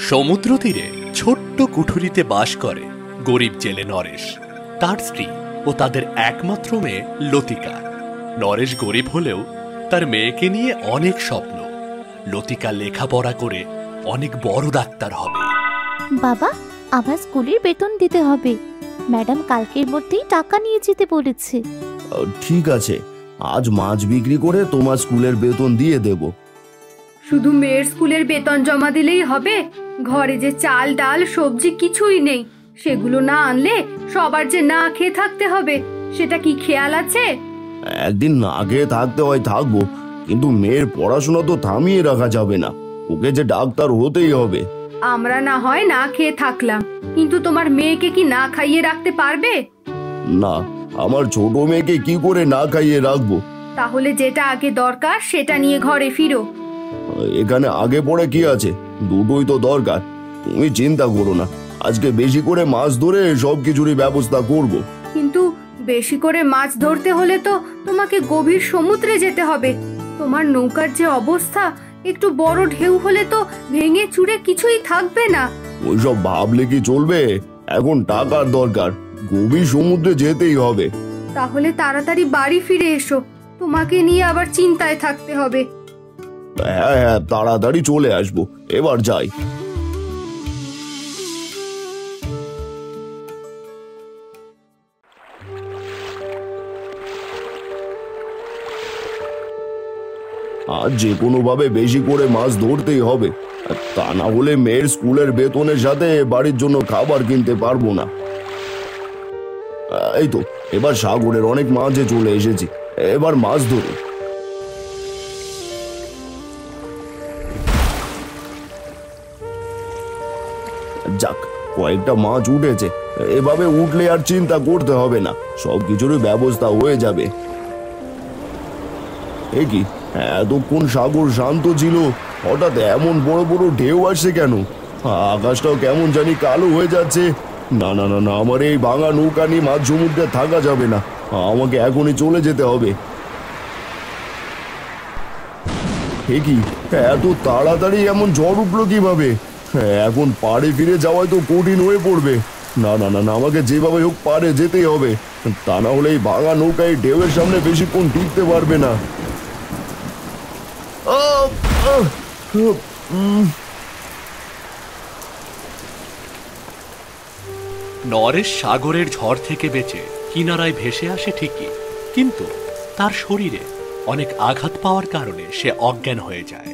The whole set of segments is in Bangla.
সমুদ্র তীরে ছোট্ট কুঠুরিতে বাস করে গরিব জেলে নরেশ, তার স্ত্রী ও তাদের একমাত্র মেয়ে লতিকা। নরেশ গরিব হলেও তার মেয়েকে নিয়ে অনেক স্বপ্ন। লতিকা লেখাপড়া করে অনেক বড় ডাক্তার হবে। বাবা, আমার স্কুলের বেতন দিতে হবে। ম্যাডাম কালকের মধ্যেই টাকা নিয়ে যেতে বলেছে। ঠিক আছে, আজ মাছ বিক্রি করে তোমার স্কুলের বেতন দিয়ে দেব। শুধু মেয়ের স্কুলের বেতন জমা দিলেই হবে? ঘরে যে চাল ডাল সবজি কিছুই নেই, সেগুলো না আনলে সবার যে না খেয়ে থাকতে হবে, সেটা কি খেয়াল আছে? একদিন না খেয়ে থাকতে হয় থাকবো, কিন্তু মেয়ের পড়াশোনা তো থামিয়ে রাখা যাবে না। ওকে যে ডাক্তার হতেই হবে। আমরা না হয় না খেয়ে থাকলাম, কিন্তু তোমার মেয়েকে কি না খাইয়ে রাখতে পারবে? না, আমার ছোট মেয়েকে কি করে না খাইয়ে রাখবো? তাহলে যেটা আগে দরকার সেটা নিয়ে ঘরে ফিরো। এখানে আগে পড়ে কি আছে, দুটোই তো দরকার। তুমি চিন্তা করো না, আজকে বেশি করে মাছ ধরে সবকিছুরই ব্যবস্থা করব। কিন্তু বেশি করে মাছ ধরতে হলে তো তোমাকে গভীর সমুদ্রে যেতে হবে। তোমার নৌকার যে অবস্থা, একটু বড় ঢেউ হলে তো ভেঙে চুরে কিছুই থাকবে না। ওইসব ভাবলে কি চলবে? এখন টাকার দরকার, গভীর সমুদ্রে যেতেই হবে। তাহলে তাড়াতাড়ি বাড়ি ফিরে এসো, তোমাকে নিয়ে আবার চিন্তায় থাকতে হবে। হ্যাঁ হ্যাঁ, তাড়াতাড়ি চলে আসবো, এবার যাই। আজ যে কোনো ভাবে বেশি করে মাছ ধরতেই হবে, তা না হলে মেয়ের স্কুলের বেতনের সাথে বাড়ির জন্য খাবার কিনতে পারবো না। এই তো এবার সাগরের অনেক মাঝে চলে এসেছি, এবার মাছ ধরি। যাক, কয়েকটা মাছ উঠেছে। এভাবে উঠলে আর চিন্তা করতে হবে না, সবকিছুরই ব্যবস্থা হয়ে যাবে। এ কি, এতক্ষণ সাগর শান্ত ছিল, হঠাৎ এমন বড় বড় ঢেউ আসছে কেন? আকাশটাও কেমন জানি কালো হয়ে যাচ্ছে। না না না না, আমার এই ভাঙা নৌকা নিয়ে মাঝ সমুদ্রে থাকা যাবে না, আমাকে এখনই চলে যেতে হবে। এ কি, এত তাড়াতাড়ি এমন ঝড় উঠলো কিভাবে? এখন পাড়ে ফিরে যাওয়াই তো কঠিন হয়ে পড়বে। না না না না, আমাকে যেভাবে হোক পাড়ে যেতেই হবে, তা না হলে এই ভাঙা নৌকায় ঢেউয়ের সামনে বেশিক্ষণ টিকতে পারবে না। নরেশ সাগরের ঝড় থেকে বেঁচে কিনারায় ভেসে আসে ঠিকই, কিন্তু তার শরীরে অনেক আঘাত পাওয়ার কারণে সে অজ্ঞান হয়ে যায়।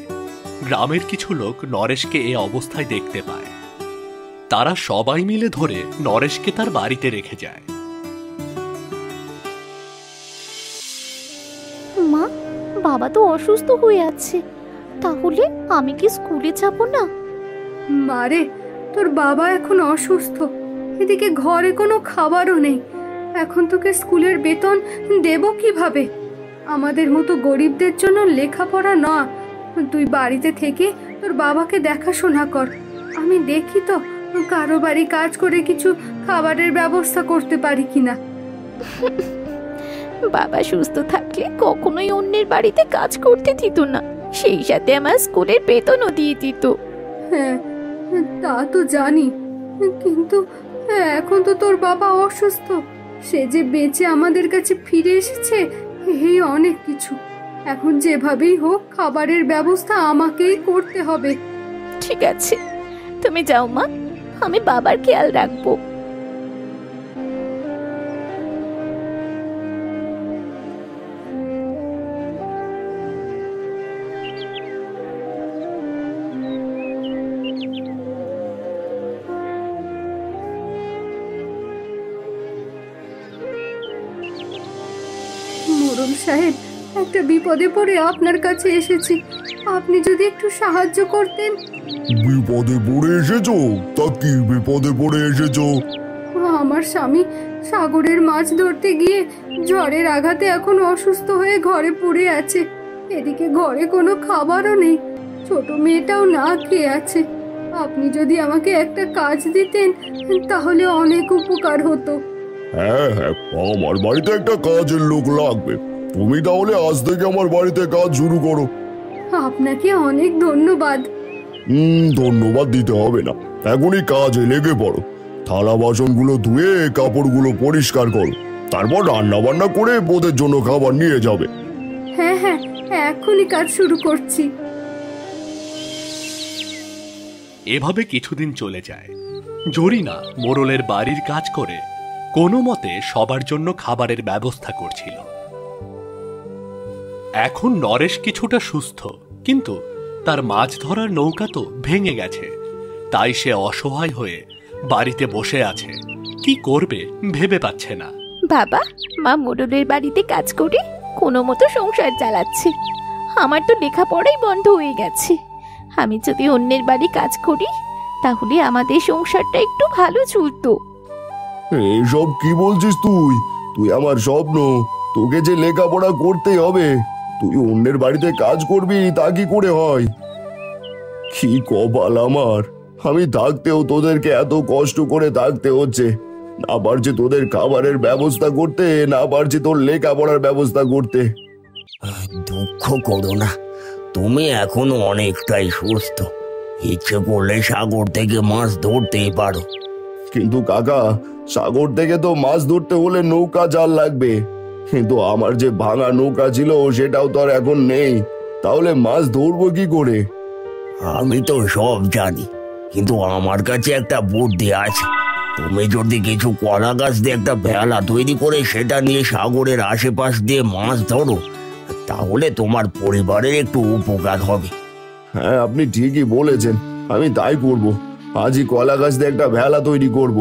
গ্রামের কিছু লোক নরেশকে এ অবস্থায় দেখতে পায়। তারা সবাই মিলে ধরে নরেশকে তার বাড়িতে রেখে যায়। মা, বাবা তো অসুস্থ হয়ে আছে, তাহলে আমি কি স্কুলে যাব না? মারে, তোর বাবা এখন অসুস্থ, এদিকে ঘরে কোনো খাবারও নেই। এখন তোকে স্কুলের বেতন দেব কিভাবে? আমাদের মতো গরিবদের জন্য লেখাপড়া না। তুই বাড়িতে থেকে তোর বাবাকে দেখাশোনা কর। আমি দেখি তো কারো বাড়ি কাজ করে কিছু খাবারের ব্যবস্থা করতে পারি কিনা। বাবা সুস্থ থাকলে কখনোই অন্যের বাড়িতে কাজ করতে দিত না, সেই সাথে আমার স্কুলের বেতনও দিয়ে দিত। হ্যাঁ, তা তো জানি, কিন্তু এখন তো তোর বাবা অসুস্থ। সে যে বেঁচে আমাদের কাছে ফিরে এসেছে, এই অনেক কিছু। এখন যেভাবেই হোক খাবারের ব্যবস্থা আমাকেই করতে হবে। ঠিক আছে, তুমি যাও মা, আমি বাবার খেয়াল রাখবো। মোড়ল সাহেব, একটা বিপদে পড়ে আপনার কাছে এসেছি, আপনি যদি একটু সাহায্য করতেন। বিপদে পড়ে এসেছো? তা কি বিপদে পড়ে এসেছো? আমার স্বামী সাগরের মাছ ধরতে গিয়ে ঝড়ের আঘাতে এখন অসুস্থ হয়ে ঘরে পড়ে আছে। এদিকে ঘরে কোনো খাবারও নেই, ছোট মেয়েটাও না খেয়ে আছে। আপনি যদি আমাকে একটা কাজ দিতেন তাহলে অনেক উপকার হতো। হ্যাঁ হ্যাঁ, আমার বাড়িতে একটা কাজের লোক লাগবে। তুমি তাহলে আজ থেকে আমার বাড়িতে কাজ শুরু করো। আপনাকে অনেক ধন্যবাদ। ধন্যবাদ দিতে হবে না, এখনই কাজে লেগে পড়ো। থালা বাসনগুলো ধুয়ে কাপড়গুলো পরিষ্কার করো, তারপর রান্না বান্না করে ওদের জন্য খাবার নিয়ে যাবে। হ্যাঁ হ্যাঁ, এখনই কাজ শুরু করছি। এভাবে কিছুদিন চলে যায়। জরিনা মোড়লের বাড়ির কাজ করে কোনো মতে সবার জন্য খাবারের ব্যবস্থা করছিল। এখন নরেশ কিছুটা সুস্থ, কিন্তু তার মাছ ধরার নৌকা তো ভেঙে গেছে। তাই সে অসহায় হয়ে বাড়িতে বসে আছে, কি করবে ভেবে পাচ্ছে না। বাবা, মা মোড়লের বাড়িতে কাজ করে কোনো মতো সংসার চালাচ্ছে। আমার তো লেখাপড়াই বন্ধ হয়ে গেছে। আমি যদি অন্যের বাড়ি কাজ করি তাহলে আমাদের সংসারটা একটু ভালো চলতো। এসব কি বলছিস তুই? তুই আমার স্বপ্ন, তোকে যে লেখাপড়া করতেই হবে। তুই অন্যের বাড়িতে কাজ করবি তা কি করে হয়? কি কপাল আমার, আমি থাকতেও তোদেরকে এত কষ্ট করে থাকতে হচ্ছে। না পারছি তোদের খাবারের ব্যবস্থা করতে, না পারছি তোর লেখাপড়ার ব্যবস্থা করতে। দুঃখ করো না, তুমি এখনো অনেকটাই সুস্থ। ইচ্ছে করলে সাগর থেকে মাছ ধরতেই পারো। কিন্তু কাকা, সাগর থেকে তো মাছ ধরতে হলে নৌকা জাল লাগবে। কিন্তু আমার যে ভাঙা নৌকা ছিল সেটাও তো আর এখন নেই, তাহলে মাছ ধরবো কি করে? আমি তো সব জানি, কিন্তু আমার কাছে একটা বুদ্ধি আছে। তুমি যদি কিছু কলা গাছ দিয়ে একটা ভেলা তৈরি করে সেটা নিয়ে সাগরের আশেপাশ দিয়ে মাছ ধরো, তাহলে তোমার পরিবারের একটু উপকার হবে। হ্যাঁ, আপনি ঠিকই বলেছেন, আমি তাই করব। আজই কলা গাছ দিয়ে একটা ভেলা তৈরি করব।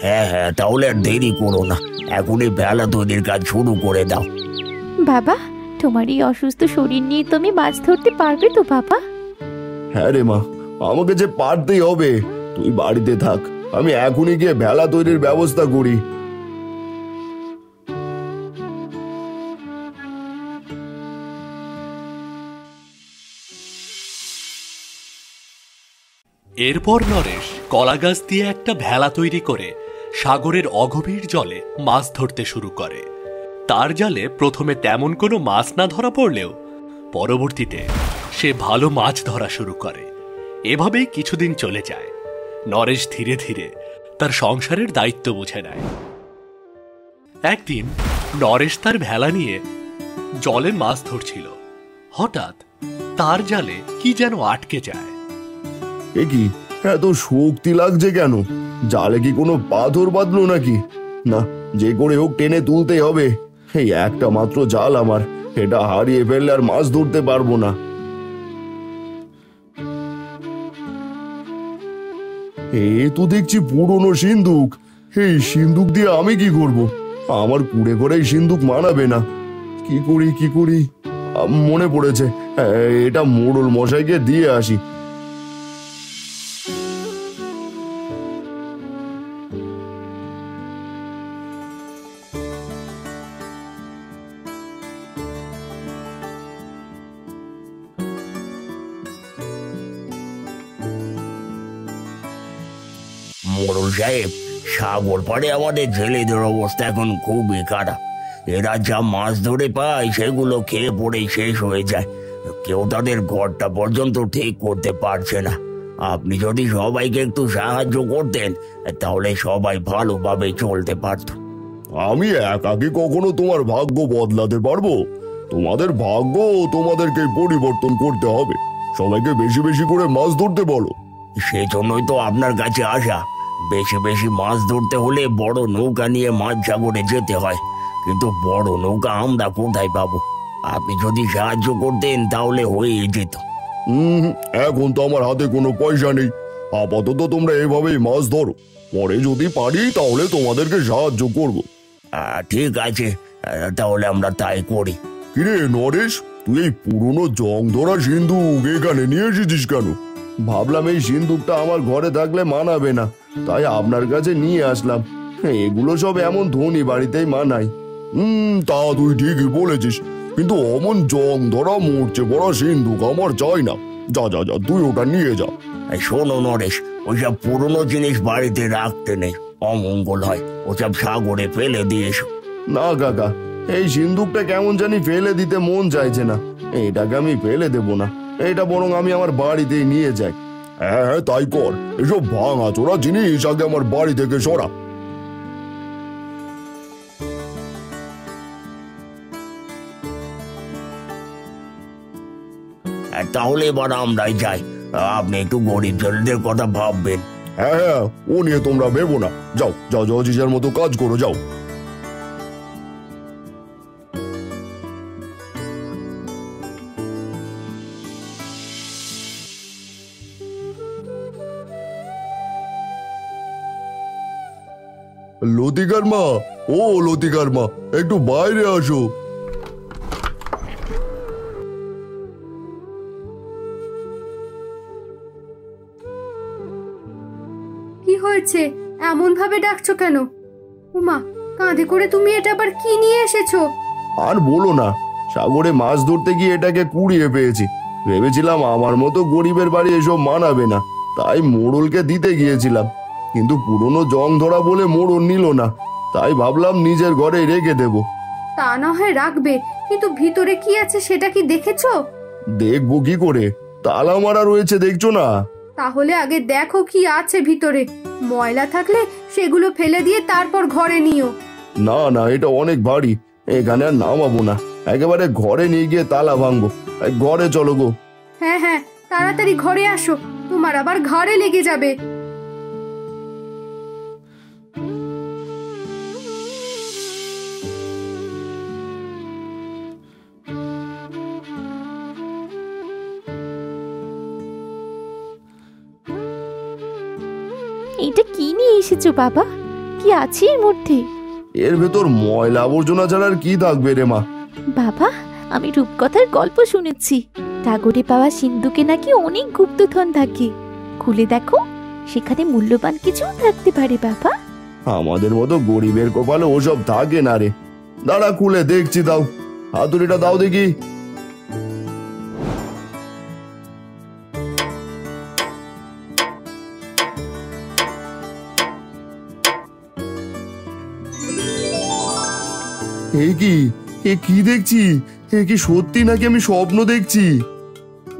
হ্যাঁ হ্যাঁ, তাহলে আর দেরি করো না, এখনই ভেলা তৈরির কাজ শুরু করে দাও। বাবা, তোমার এই অসুস্থ শরীর নিয়ে তুমি মাছ ধরতে পারবে তো বাবা? হ্যাঁ রে মা, আমাকে যে পারতেই হবে। তুই বাড়িতে থাক, আমি এখনই গিয়ে ভেলা তৈরির ব্যবস্থা করি। এরপর নরেশ কলা গাছ দিয়ে একটা ভেলা তৈরি করে সাগরের অগভীর জলে মাছ ধরতে শুরু করে। তার জালে প্রথমে তেমন কোনো মাছ না ধরা পড়লেও পরবর্তীতে সে ভালো মাছ ধরা শুরু করে। এভাবেই কিছুদিন চলে যায়। নরেশ ধীরে ধীরে তার সংসারের দায়িত্ব বুঝে নেয়। একদিন নরেশ তার ভেলা নিয়ে জলে মাছ ধরছিল। হঠাৎ তার জালে কি যেন আটকে যায়। এ কি, এত শক্তি লাগছে কেন? জালে কি কোনো পাথর বাঁধলো নাকি? না, যে করে হোক টেনে তুলতেই হবে। এই একটা মাত্র জাল আমার, এটা হারিয়ে ফেললে আর মাছ ধরতে পারবো না। এ তো দেখছি পুরনো সিন্দুক। এই সিন্দুক দিয়ে আমি কি করব? আমার কুড়ে করে এই সিন্দুক মানাবে না। কি করি কি করি, মনে পড়েছে, এটা মোড়ল মশাইকে দিয়ে আসি। মোড়ল সাহেব, সাগর পাড়ে আমাদের জেলেদের অবস্থা এখন খুবই খারাপ। এরা যা মাছ ধরে পায় সেগুলো খেয়ে পড়েই শেষ হয়ে যায়। কেউ তাদের ঘরটা পর্যন্ত ঠিক করতে পারছে না। আপনি যদি সবাইকে একটু সাহায্য করতেন তাহলে সবাই ভালোভাবে চলতে পারত। আমি একাকি কখনো তোমার ভাগ্য বদলাতে পারবো? তোমাদের ভাগ্য তোমাদেরকে পরিবর্তন করতে হবে। সবাইকে বেশি বেশি করে মাছ ধরতে বলো। সেজন্যই তো আপনার কাছে আসা। বেশি বেশি মাছ ধরতে হলে বড় নৌকা নিয়ে মাছ সাগরে যেতে হয়, কিন্তু বড় নৌকা আমরা কোথায় পাবো? আপনি যদি সাহায্য করতেন তাহলে হয়ে যেত। এখন তো আমার হাতে কোনো পয়সা নেই। আপাতত তোমরা এভাবেই মাছ ধরো, পরে যদি পারি তাহলে তোমাদেরকে সাহায্য করব। ঠিক আছে, তাহলে আমরা তাই করি। কিরে নরেশ, তুই এই পুরনো জং ধরা সিন্দুক এখানে নিয়ে এসেছিস কেন? ভাবলাম এই সিন্দুকটা আমার ঘরে থাকলে মানাবে না, তাই আপনার কাছে নিয়ে আসলাম। এগুলো সব এমন ধনী বাড়িতেই মানায়। তা তুই ঠিকই বলেছিস, কিন্তু অমন জং ধরা মরচে পড়া সিন্দুক আমার চাই না। যা যা যা, তুই ওটা নিয়ে যা। শোনো নরেশ, ওইসব পুরনো জিনিস বাড়িতে রাখতে নেই, অমঙ্গল হয়। ওসব সাগরে ফেলে দিয়ে এসো। না কাকা, এই সিন্দুকটা কেমন জানি ফেলে দিতে মন চাইছে না। এটাকে আমি ফেলে দেব না, এটা বরং আমি আমার বাড়িতেই নিয়ে যাই। হ্যাঁ হ্যাঁ তাই কর, এসব ভাঙা চোরা জিনিস আগে আমার বাড়ি থেকে সরা। তাহলে এবার আমরাই যাই। আপনি একটু গরিব ছেলেদের কথা ভাববেন। হ্যাঁ হ্যাঁ, ও নিয়ে তোমরা ভেবো না। যাও যাও যাও, যে যার মতো কাজ করো, যাও। লতিকার মা, ও লতিকার মা, একটু বাইরে আসো। কি হয়েছে, এমন ভাবে ডাকছো কেন? উমা, কাঁধে করে তুমি এটা আবার কি নিয়ে এসেছো? আর বলো না, সাগরে মাছ ধরতে গিয়ে এটাকে কুড়িয়ে পেয়েছি। ভেবেছিলাম আমার মতো গরিবের বাড়ি এসব মানাবে না, তাই মোড়লকে দিতে গিয়েছিলাম, কিন্তু পুরনো জং ধরা বলে মোড়ল নিল না, তাই ভাবলাম নিজের ঘরে রেখে দেব। তা না হয় রাখবে, কিন্তু ভিতরে কি আছে সেটা কি দেখেছো? দেখবো কি করে, তালা মারা রয়েছে, দেখছো না? তাহলে আগে দেখো কি আছে ভিতরে। ময়লা থাকলে সেগুলো ফেলে দিয়ে তারপর ঘরে নিও। না না, এটা অনেক ভারী, এখানে আর নামাবো না, একেবারে ঘরে নিয়ে গিয়ে তালা ভাঙবো। ঘরে চলো গো। হ্যাঁ হ্যাঁ, তাড়াতাড়ি ঘরে আসো, তোমার আবার ঘরে লেগে যাবে। এটা কি নিয়ে এসেছো বাবা? কি আছে এর মধ্যে? এর ভেতর ময়লা আবর্জনা ছাড়া আর কি থাকবে রে মা? বাবা, আমি রূপকথার গল্প শুনেছি, সাগরে পাওয়া সিন্ধুকে নাকি অনেক গুপ্তধন থাকে। খুলে দেখো, সেখানে মূল্যবান কিছু থাকতে পারে বাবা। আমাদের মতো গরিবের কপালে ওসব থাকে না রে। দাঁড়া, খুলে দেখছি, দাও হাতুড়িটা, দাও দেখি। এ কি দেখছি? এ কি সত্যি নাকি আমি স্বপ্ন দেখছি?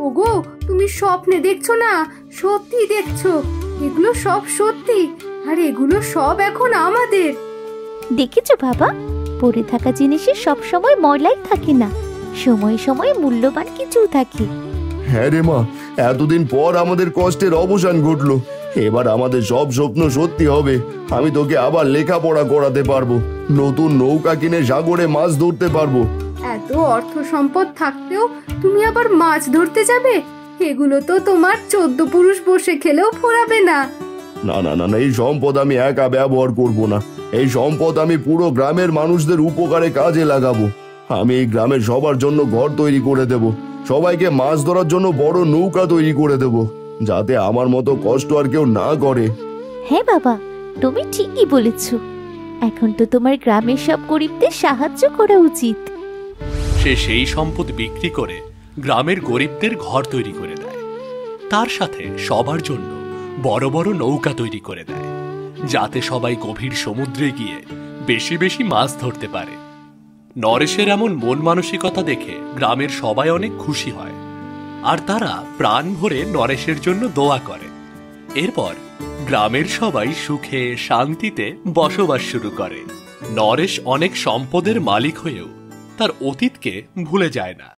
ওগো, তুমি স্বপ্নে দেখছো না, সত্যি দেখছো। এগুলো সব সত্যি, আর এগুলো সব এখন আমাদের। দেখেছো বাবা, পড়ে থাকা জিনিসের সব সময় ময়লাই থাকে না, সময়ে সময়ে মূল্যবান কিছু থাকে। হ্যাঁ রে মা, এতদিন পর আমাদের কষ্টের অবসান ঘটলো। এবার আমাদের সব স্বপ্ন সত্যি হবে। আমি তোকে আবার লেখাপড়া করাতে পারবো, নতুন নৌকা কিনে সাগরে মাছ ধরতে পারবো। এত অর্থ সম্পদ থাকতেও তুমি আবার মাছ ধরতে যাবে? এগুলো তো তোমার 14 পুরুষ বসে খেলেও ফোরাবে না। না না না না, এই সম্পদ আমি একা ব্যবহার করব না। এই সম্পদ আমি পুরো গ্রামের মানুষদের উপকারে কাজে লাগাবো। আমি এই গ্রামের সবার জন্য ঘর তৈরি করে দেব, সবাইকে মাছ ধরার জন্য বড় নৌকা তৈরি করে দেব, যাতে আমার মতো কষ্ট আর কেউ না করে। হ্যাঁ বাবা, তুমি ঠিকই বলেছ। এখন তো তোমার গ্রামের সব গরিবদের সাহায্য করা উচিত। সে সেই সম্পদ বিক্রি করে গ্রামের গরিবদের ঘর তৈরি করে দেয়, তার সাথে সবার জন্য বড় বড় নৌকা তৈরি করে দেয়, যাতে সবাই গভীর সমুদ্রে গিয়ে বেশি বেশি মাছ ধরতে পারে। নরেশের এমন মন মানসিকতা দেখে গ্রামের সবাই অনেক খুশি হয়, আর তারা প্রাণ ভরে নরেশের জন্য দোয়া করে। এরপর গ্রামের সবাই সুখে শান্তিতে বসবাস শুরু করে। নরেশ অনেক সম্পদের মালিক হয়েও তার অতীতকে ভুলে যায় না।